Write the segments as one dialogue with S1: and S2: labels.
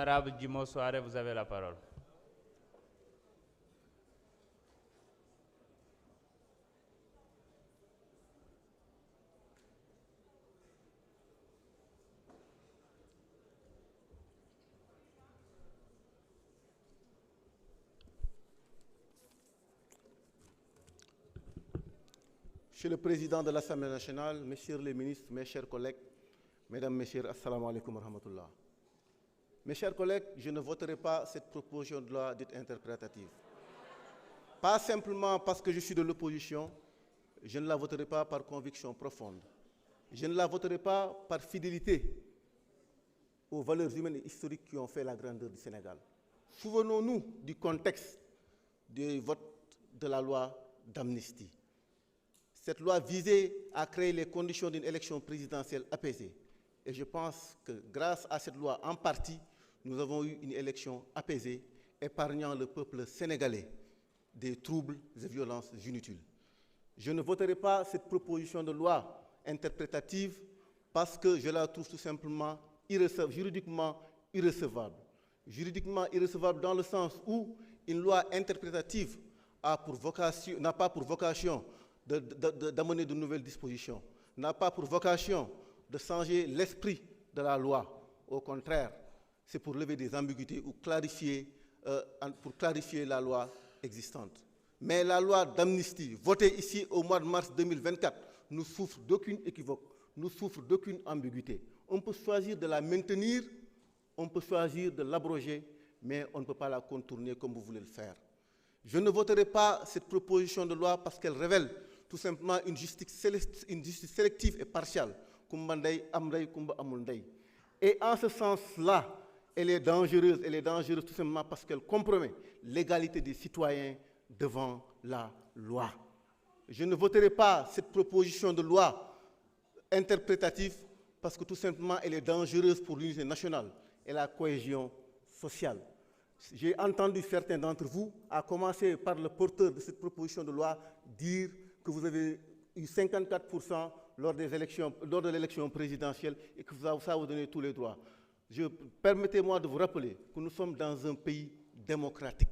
S1: Honorable Djimo Souare, vous avez la parole.
S2: Monsieur le Président de l'Assemblée nationale, Messieurs les ministres, mes chers collègues, Mesdames, Messieurs, Assalamu alaikum wa rahmatullah. Mes chers collègues, je ne voterai pas cette proposition de loi dite interprétative. Pas simplement parce que je suis de l'opposition, je ne la voterai pas par conviction profonde. Je ne la voterai pas par fidélité aux valeurs humaines et historiques qui ont fait la grandeur du Sénégal. Souvenons-nous du contexte du vote de la loi d'amnistie. Cette loi visait à créer les conditions d'une élection présidentielle apaisée. Et je pense que grâce à cette loi, en partie, nous avons eu une élection apaisée, épargnant le peuple sénégalais des troubles et violences inutiles. Je ne voterai pas cette proposition de loi interprétative parce que je la trouve tout simplement juridiquement irrecevable. Juridiquement irrecevable dans le sens où une loi interprétative n'a pas pour vocation d'amener de nouvelles dispositions, n'a pas pour vocation de changer l'esprit de la loi. Au contraire, c'est pour lever des ambiguïtés ou pour clarifier la loi existante. Mais la loi d'amnistie, votée ici au mois de mars 2024, ne souffre d'aucune équivoque, ne souffre d'aucune ambiguïté. On peut choisir de la maintenir, on peut choisir de l'abroger, mais on ne peut pas la contourner comme vous voulez le faire. Je ne voterai pas cette proposition de loi parce qu'elle révèle tout simplement une justice sélective et partiale. Et en ce sens-là, elle est dangereuse tout simplement parce qu'elle compromet l'égalité des citoyens devant la loi. Je ne voterai pas cette proposition de loi interprétative parce que tout simplement elle est dangereuse pour l'unité nationale et la cohésion sociale. J'ai entendu certains d'entre vous, à commencer par le porteur de cette proposition de loi, dire que vous avez eu 54% lors de l'élection présidentielle et que ça vous donne tous les droits. Permettez-moi de vous rappeler que nous sommes dans un pays démocratique.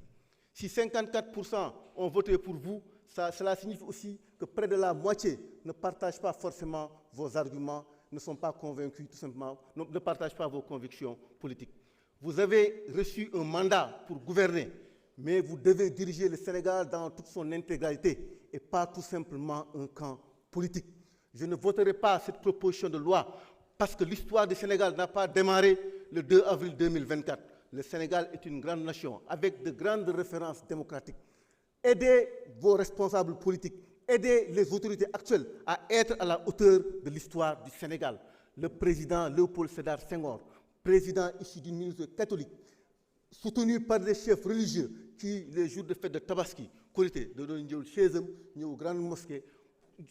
S2: Si 54% ont voté pour vous, cela signifie aussi que près de la moitié ne partagent pas forcément vos arguments, ne sont pas convaincus, tout simplement, ne partagent pas vos convictions politiques. Vous avez reçu un mandat pour gouverner, mais vous devez diriger le Sénégal dans toute son intégralité et pas tout simplement un camp politique. Je ne voterai pas cette proposition de loi parce que l'histoire du Sénégal n'a pas démarré le 2 avril 2024. Le Sénégal est une grande nation avec de grandes références démocratiques. Aidez vos responsables politiques, aidez les autorités actuelles à être à la hauteur de l'histoire du Sénégal. Le président Léopold Sédar Senghor, président issu d'une minorité catholique, soutenu par des chefs religieux qui, les jours de fête de Tabaski, Korité, de chez eux, aux grandes mosquées,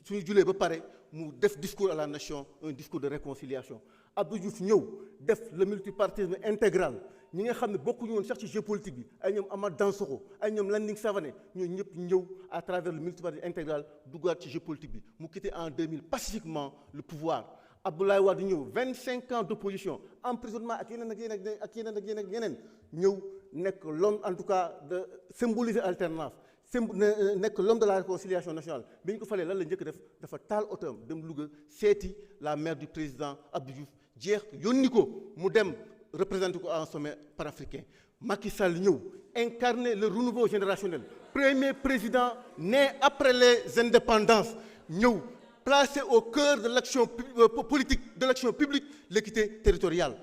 S2: suñu julee ba pare mu def discours à la nation, un discours de réconciliation. Abdou Diouf ñëw def le multipartisme intégral ñi nga xam ne bokkuñu woon sax ci géopolitique bi ay ñoom Amath Dansokho ay ñoom Landing Savané ñoo ñëpp ñëw à travers le multipartisme intégral duggaat ci géopolitique bi mu quitté en 2000 pacifiquement le pouvoir. Abdoulaye Wade ñëw 25 ans d'opposition emprisonnement ak yeneen ñëw nekk l'homme en tout cas de symboliser alternance nekk l'homme de la réconciliation nationale bi ñu ko falee lan la njëkk def dafa taal otoom dem Louga seeti la mère du président Abdou Diouf jeex yónni ko mu dem représenter ko en sommet panafricain. Macky Sall ñëw incarner le renouveau générationnel, premier président né après les indépendances ñëw placé au cœur de l'action politique, de l'action publique, l'équité territoriale.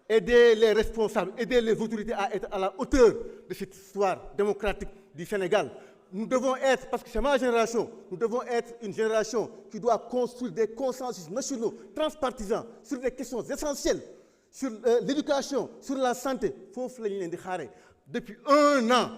S2: Aider les responsables, aider les autorités à être à la hauteur de cette histoire démocratique du Sénégal. Nous devons être, parce que c'est ma génération, nous devons être une génération qui doit construire des consensus nationaux, transpartisans, sur des questions essentielles, sur l'éducation, sur la santé. Depuis un an,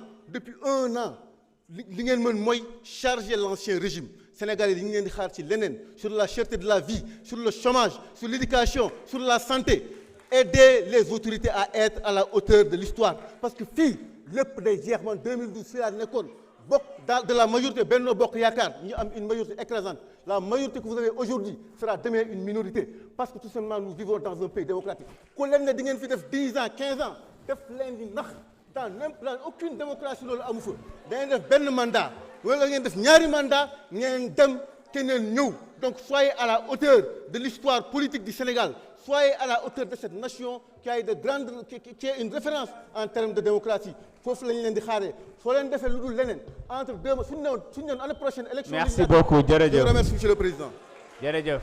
S2: li ngeen mën mooy charger l'ancien régime. Sénégalais yi ñu leen di xaar ci leneen sur la cherté de la vie, sur le chômage, sur l'éducation, sur la santé. Aider les autorités à être à la hauteur de l'histoire. Parce que fii lépp day jeex man 2012 fii laa nekkoon bokk de la majorité Benno Bokk Yaakaar ñu am une majorité écrasante. La majorité que vous avez aujourd'hui sera demain une minorité. Parce que tout simplement nous vivons dans un pays démocratique. Ku leen ne di ngeen fi def 10 ans, 15 ans def leen di nax dans aucune démocratie loolu amu fa dañuy def benn mandat wala ngeen def ñaari mandat ngeen dem keneen ñëw. Donc soyez à la hauteur de l'histoire politique du Sénégal, soyez à la hauteur de cette nation qui a une référence en termes de démocratie. Foofu lañ leen di xaaree soo leen defee lu dul leneen entre deux mois suñu ñëwoon année prochaine élection.
S1: Merci beaucoup jërëjëf.
S2: Je vous remercie monsieur le président.
S1: Jërëjëf.